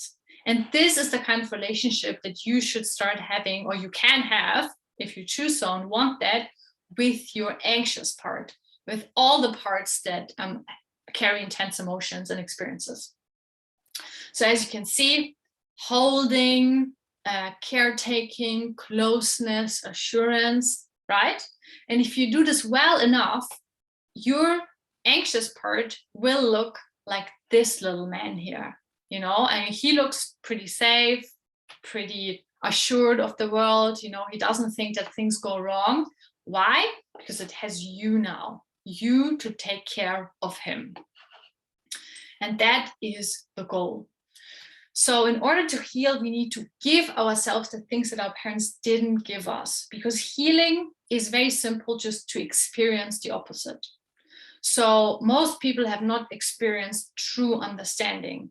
And this is the kind of relationship that you should start having, or you can have, if you choose so and want that, with your anxious part, with all the parts that carry intense emotions and experiences. So as you can see, holding, caretaking, closeness, assurance, right? And if you do this well enough, your anxious part will look like this little man here, and he looks pretty safe, pretty assured of the world, he doesn't think that things go wrong. Why? Because it has you now, you to take care of him. And that is the goal. So in order to heal, we need to give ourselves the things that our parents didn't give us, because healing is very simple, just to experience the opposite. So most people have not experienced true understanding,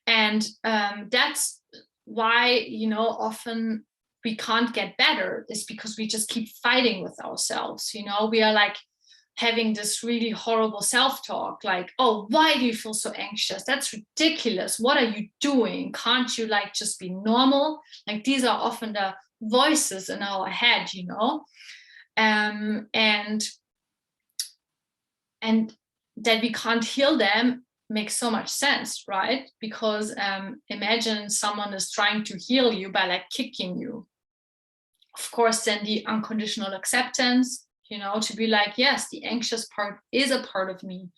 and that's why, often we can't get better is because we just keep fighting with ourselves. We are like having this really horrible self-talk, like, oh, why do you feel so anxious? That's ridiculous. What are you doing? Can't you like just be normal? Like, these are often the voices in our head, and that we can't heal them makes so much sense, right? Because imagine someone is trying to heal you by like kicking you. Of course, then the unconditional acceptance, to be like, yes, the anxious part is a part of me,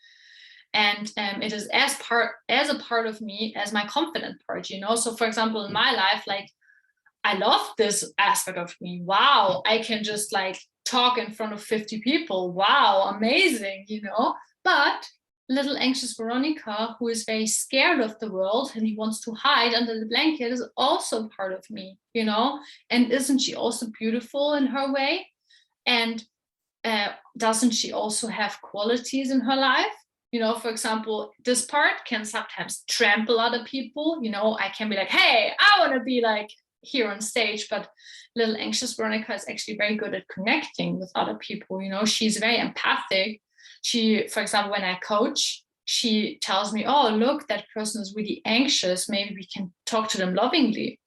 and it is as a part of me as my confident part. So for example, in my life, like, I love this aspect of me. Wow, I can just like talk in front of 50 people. Wow, amazing, But little anxious Veronika, who is very scared of the world and he wants to hide under the blanket, is also part of me, And isn't she also beautiful in her way? And doesn't she also have qualities in her life? For example, this part can sometimes trample other people. I can be like, hey, I want to be like here on stage, but little anxious Veronika is actually very good at connecting with other people. She's very empathic. She, for example, when I coach, she tells me, oh, look, that person is really anxious. Maybe we can talk to them lovingly.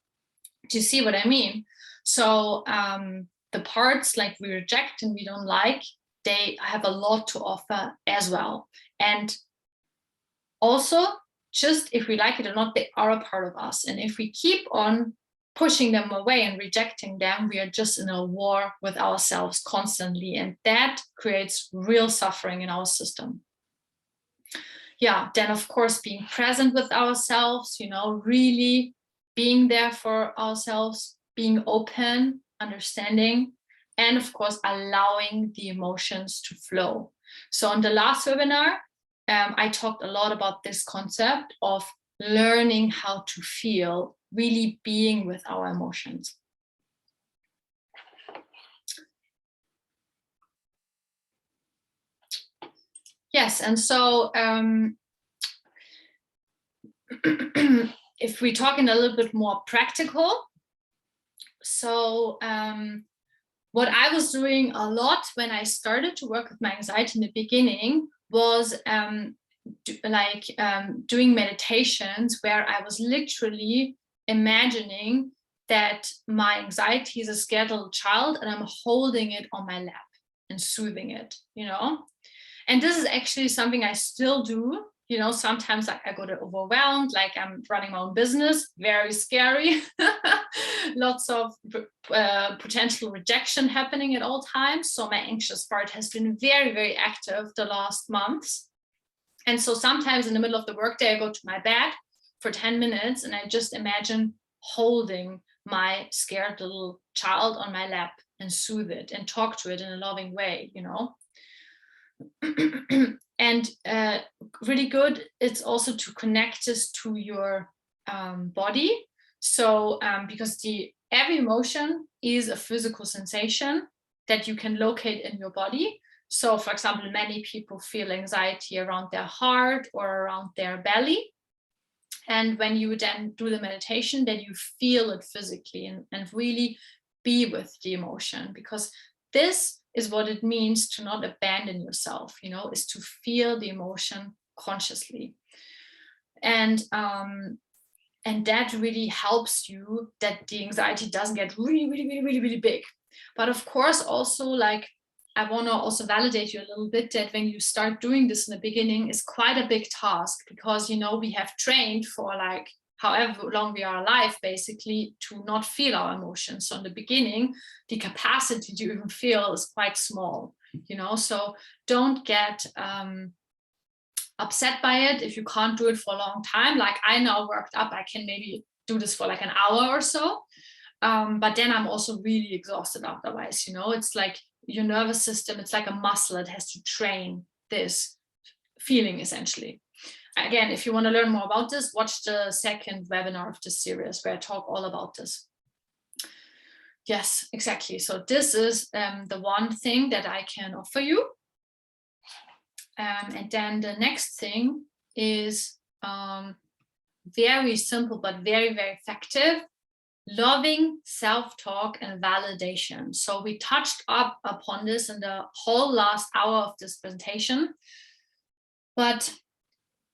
Do you see what I mean? So the parts like we reject and we don't like, they have a lot to offer as well. And also, just if we like it or not, they are a part of us. And if we keep on pushing them away and rejecting them, we are just in a war with ourselves constantly. And that creates real suffering in our system. Yeah, then of course, being present with ourselves, really being there for ourselves, being open, understanding, and of course, allowing the emotions to flow. So in the last webinar, I talked a lot about this concept of learning how to feel, really being with our emotions. Yes, and so if we talk in a little bit more practical, so what I was doing a lot when I started to work with my anxiety in the beginning was doing meditations where I was literally imagining that my anxiety is a scared little child and I'm holding it on my lap and soothing it, And this is actually something I still do. Sometimes I got overwhelmed, like I'm running my own business, very scary. Lots of potential rejection happening at all times. So my anxious part has been very, very active the last months. And so sometimes in the middle of the workday, I go to my bed for 10 minutes and I just imagine holding my scared little child on my lap and soothe it and talk to it in a loving way, And really good, it's also to connect this to your body. So because every emotion is a physical sensation that you can locate in your body. So for example, many people feel anxiety around their heart or around their belly. And when you then do the meditation, then you feel it physically and really be with the emotion, because this is what it means to not abandon yourself, is to feel the emotion consciously. And that really helps you that the anxiety doesn't get really, really, really, really, really big. But of course, also like, I want to also validate you a little bit that when you start doing this in the beginning, is quite a big task, because, we have trained for like however long we are alive, basically, to not feel our emotions. So in the beginning, the capacity to even feel is quite small, so don't get upset by it if you can't do it for a long time. Like I now worked up, I can maybe do this for like an hour or so. But then I'm also really exhausted otherwise, it's like your nervous system, it's like a muscle. It has to train this feeling essentially. Again, if you want to learn more about this, watch the second webinar of this series where I talk all about this. Yes, exactly. So this is the one thing that I can offer you. And then the next thing is very simple, but very, very effective. loving self-talk and validation. So we touched up upon this in the whole last hour of this presentation, but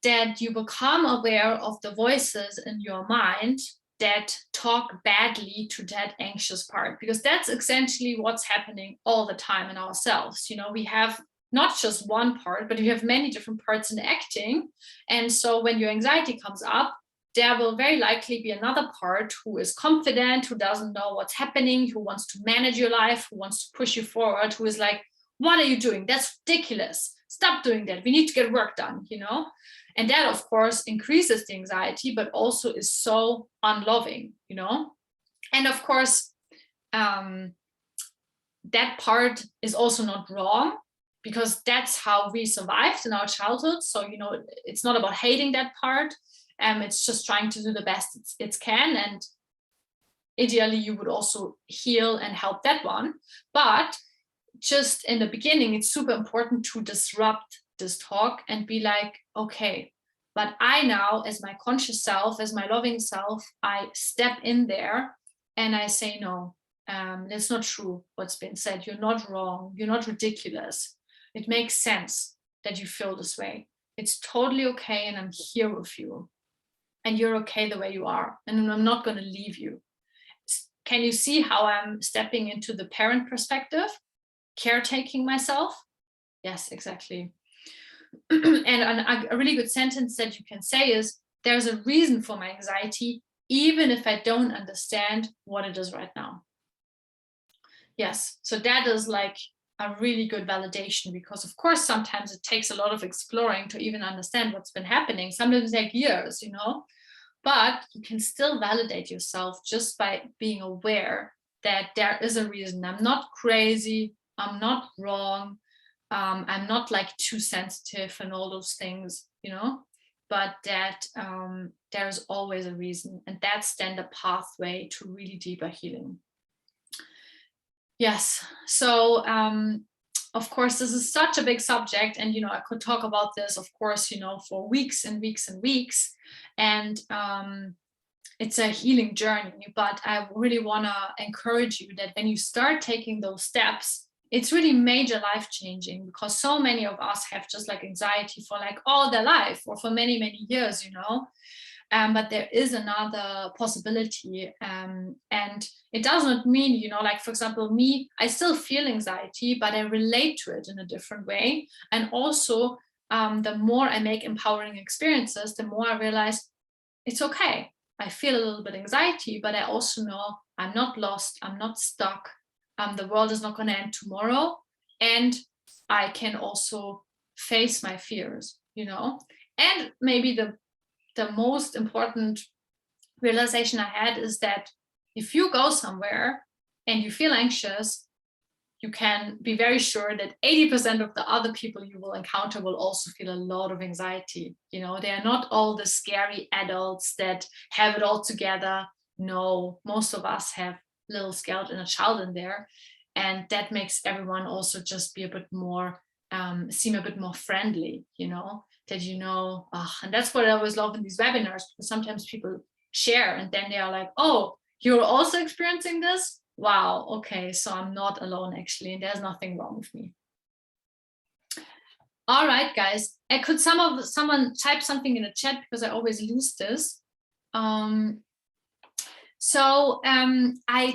that you become aware of the voices in your mind that talk badly to that anxious part, because that's essentially what's happening all the time in ourselves. You know, we have not just one part, but you have many different parts in acting. And so when your anxiety comes up, there will very likely be another part who is confident, who doesn't know what's happening, who wants to manage your life, who wants to push you forward, who is like, what are you doing? That's ridiculous. Stop doing that. We need to get work done, you know? And that, of course, increases the anxiety, but also is so unloving, you know? And of course, that part is also not wrong, because that's how we survived in our childhood. So, you know, it's not about hating that part. It's just trying to do the best it can. And ideally, you would also heal and help that one. But just in the beginning, it's super important to disrupt this talk and be like, okay, but I now, as my conscious self, as my loving self, I step in there and I say, no, that's not true what's been said. You're not wrong. You're not ridiculous. It makes sense that you feel this way. It's totally okay. And I'm here with you. And you're okay the way you are. And I'm not going to leave you. Can you see how I'm stepping into the parent perspective? Caretaking myself? Yes, exactly. And a really good sentence that you can say is, there's a reason for my anxiety, even if I don't understand what it is right now. Yes, so that is like a really good validation, because of course, sometimes it takes a lot of exploring to even understand what's been happening. Sometimes like years, you know, but you can still validate yourself just by being aware that there is a reason. I'm not crazy. I'm not wrong. I'm not like too sensitive and all those things, you know, but that there's always a reason. And that's then the pathway to really deeper healing. Yes. So, of course, this is such a big subject, and, you know, I could talk about this, of course, you know, for weeks and weeks and weeks. And it's a healing journey, but I really want to encourage you that when you start taking those steps, it's really major life changing, because so many of us have just like anxiety for like all their life or for many, many years, you know. But there is another possibility. And it does not mean, you know, like, for example, me, I still feel anxiety, but I relate to it in a different way. And also, the more I make empowering experiences, the more I realize it's okay. I feel a little bit anxiety, but I also know I'm not lost. I'm not stuck. The world is not going to end tomorrow. And I can also face my fears, you know. And maybe the most important realization I had is that if you go somewhere and you feel anxious, you can be very sure that 80% of the other people you will encounter will also feel a lot of anxiety. You know, they are not all the scary adults that have it all together. No, most of us have little scared inner child in there. And that makes everyone also just be a bit more, seem a bit more friendly, you know, that, you know, and that's what I always love in these webinars, because sometimes people share and then they are like, oh, you're also experiencing this? Wow, okay, so I'm not alone actually, and there's nothing wrong with me. All right, guys, could someone type something in the chat, because I always lose this. I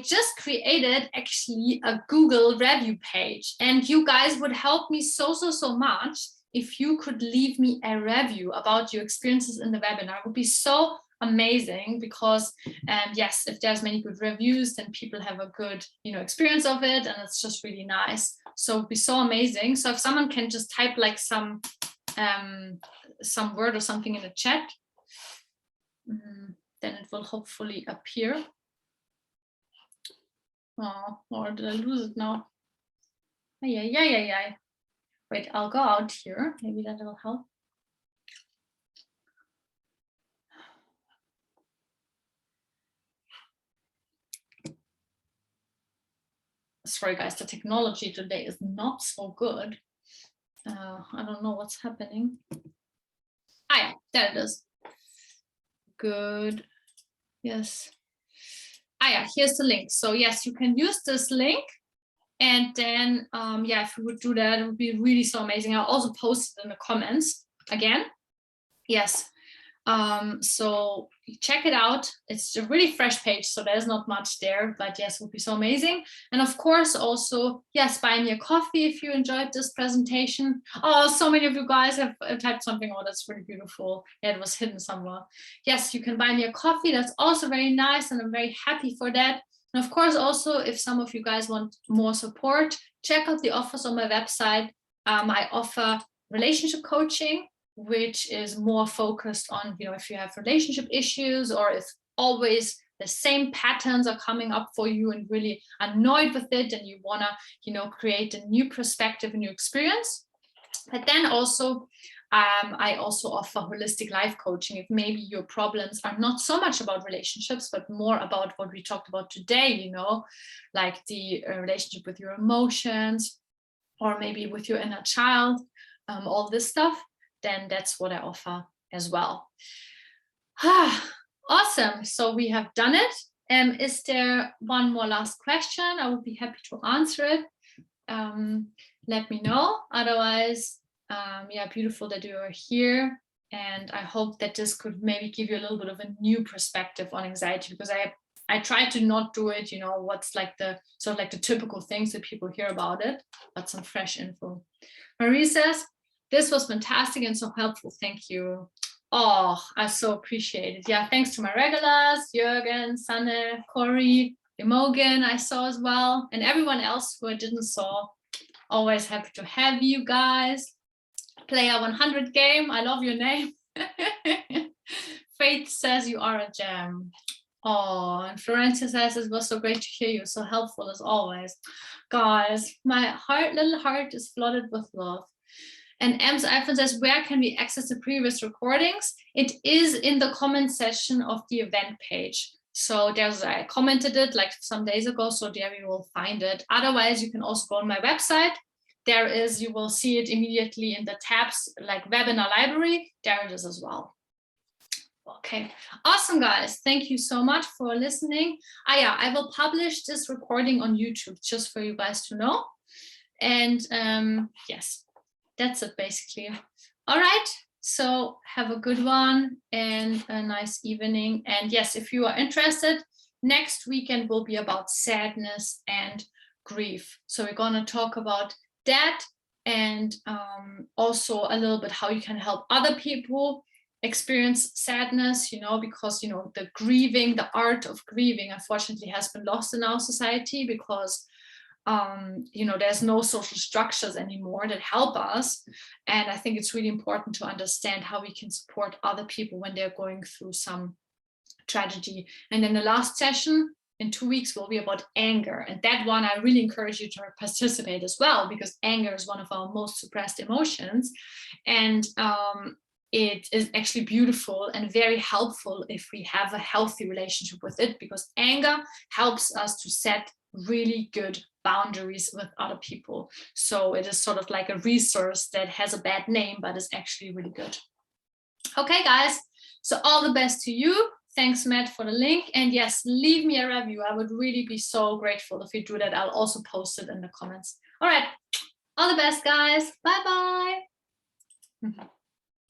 just created actually a Google review page, and you guys would help me so much if you could leave me a review about your experiences in the webinar. It would be so amazing, because yes, if there's many good reviews, then people have a good, you know, experience of it, and it's just really nice. So it'd be so amazing. So if someone can just type like some word or something in the chat, then it will hopefully appear. Oh, or did I lose it now? Yeah. Wait, I'll go out here. Maybe that will help. Sorry, guys, the technology today is not so good. I don't know what's happening. Yeah, there it is. Good. Yes. yeah, here's the link. So yes, you can use this link. And then, yeah, if you would do that, it would be really so amazing. I'll also post it in the comments again. Yes. So check it out. It's a really fresh page, so there's not much there, but yes, it would be so amazing. And of course, also, yes, buy me a coffee if you enjoyed this presentation. Oh, so many of you guys have typed something. Oh, that's really beautiful. Yeah, it was hidden somewhere. Yes, you can buy me a coffee. That's also very nice, and I'm very happy for that. And of course, also, if some of you guys want more support, check out the offers on my website. I offer relationship coaching, which is more focused on, if you have relationship issues, or if always the same patterns are coming up for you and really annoyed with it, and you want to, create a new perspective, a new experience. But then also, I also offer holistic life coaching. If maybe your problems are not so much about relationships, but more about what we talked about today, like the relationship with your emotions, or maybe with your inner child, all this stuff, then that's what I offer as well. Awesome. So we have done it. Is there one more last question? I would be happy to answer it. Let me know. Otherwise, yeah, beautiful that you are here. And I hope that this could maybe give you a little bit of a new perspective on anxiety, because I try to not do it, what's like the sort of like the typical things that people hear about it, but some fresh info. Marie says, this was fantastic and so helpful. Thank you. Oh, I so appreciate it. Yeah, thanks to my regulars, Jürgen, Sanne, Corey, Imogen, I saw as well, and everyone else who I didn't saw. Always happy to have you guys. Player 100 game, I love your name. Faith says you are a gem. Oh, and Florencia says it was so great to hear you, so helpful as always. Guys, my little heart is flooded with love. And M's iPhone says, where can we access the previous recordings? It is in the comment section of the event page. So I commented it like some days ago, so there you will find it. Otherwise, you can also go on my website. You will see it immediately in the tabs like webinar library. There it is as well. Okay, awesome, guys. Thank you so much for listening. Yeah, I will publish this recording on YouTube just for you guys to know. And yes, that's it basically. All right, so have a good one and a nice evening. And yes, if you are interested, next weekend will be about sadness and grief. So we're going to talk about that, and also a little bit how you can help other people experience sadness, because the grieving, the art of grieving, unfortunately has been lost in our society, because there's no social structures anymore that help us. And I think it's really important to understand how we can support other people when they're going through some tragedy. And then the last session in 2 weeks will be about anger. And that one, I really encourage you to participate as well, because anger is one of our most suppressed emotions. And it is actually beautiful and very helpful if we have a healthy relationship with it, because anger helps us to set really good boundaries with other people. So it is sort of like a resource that has a bad name, but is actually really good. Okay, guys, so all the best to you. Thanks, Matt, for the link. And yes, leave me a review. I would really be so grateful if you do that. I'll also post it in the comments. All right, all the best, guys. Bye-bye.